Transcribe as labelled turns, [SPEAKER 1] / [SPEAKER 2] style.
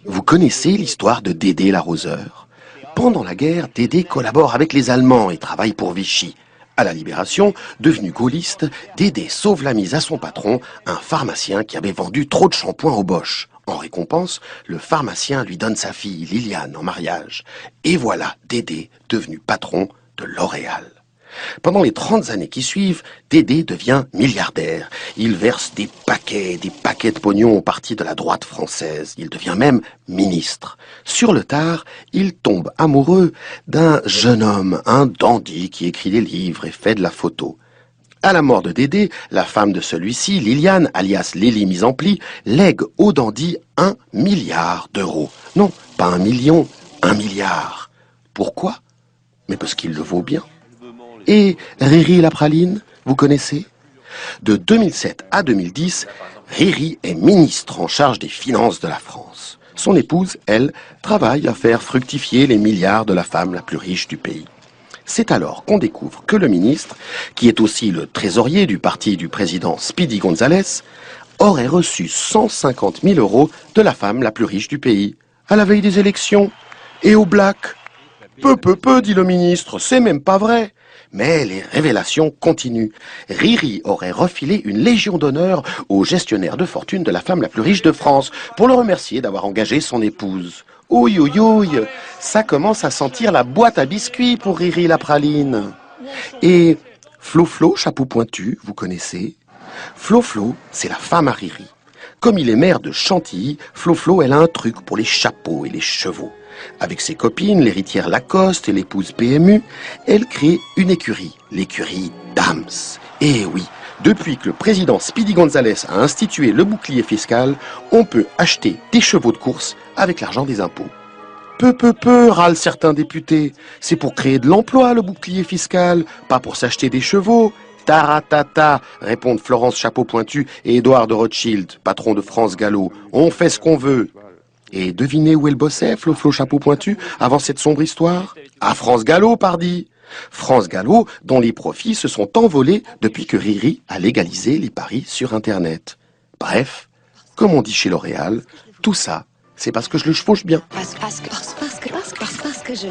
[SPEAKER 1] Vous connaissez l'histoire de Dédé l'arroseur? Pendant la guerre, Dédé collabore avec les Allemands et travaille pour Vichy. À la Libération, devenu gaulliste, Dédé sauve la mise à son patron, un pharmacien qui avait vendu trop de shampoing au Bosch. En récompense, le pharmacien lui donne sa fille, Liliane, en mariage. Et voilà Dédé devenu patron de L'Oréal. Pendant les 30 années qui suivent, Dédé devient milliardaire. Il verse des paquets de pognon au parti de la droite française. Il devient même ministre. Sur le tard, il tombe amoureux d'un jeune homme, un dandy qui écrit des livres et fait de la photo. À la mort de Dédé, la femme de celui-ci, Liliane, alias Lily mise en pli, lègue au dandy 1 milliard d'euros. Non, pas 1 million, 1 milliard. Pourquoi? Mais parce qu'il le vaut bien. Et Riri la praline, vous connaissez? De 2007 à 2010, Riri est ministre en charge des finances de la France. Son épouse, elle, travaille à faire fructifier les milliards de la femme la plus riche du pays. C'est alors qu'on découvre que le ministre, qui est aussi le trésorier du parti du président Speedy González, aurait reçu 150 000 euros de la femme la plus riche du pays, à la veille des élections, et au black. Peu, dit le ministre, c'est même pas vrai. Mais les révélations continuent. Riri aurait refilé une légion d'honneur au gestionnaire de fortune de la femme la plus riche de France pour le remercier d'avoir engagé son épouse. Ouïe, ouïe, ouïe, ça commence à sentir la boîte à biscuits pour Riri la praline. Et Flo, chapeau pointu, vous connaissez? Flo, c'est la femme à Riri. Comme il est maire de Chantilly, Flo, elle a un truc pour les chapeaux et les chevaux. Avec ses copines, l'héritière Lacoste et l'épouse PMU, elle crée une écurie, l'écurie Dams. Et oui, depuis que le président Speedy González a institué le bouclier fiscal, on peut acheter des chevaux de course avec l'argent des impôts. Peu, râlent certains députés. C'est pour créer de l'emploi, le bouclier fiscal, pas pour s'acheter des chevaux. Taratata, répondent Florence Chapeau Pointu et Édouard de Rothschild, patron de France Gallo. On fait ce qu'on veut. Et devinez où elle bossait, Flo Chapeau Pointu, avant cette sombre histoire? À France Gallo, pardi. France Gallo, dont les profits se sont envolés depuis que Riri a légalisé les paris sur Internet. Bref, comme on dit chez L'Oréal, tout ça, c'est parce que je le chevauche bien.
[SPEAKER 2] Parce que je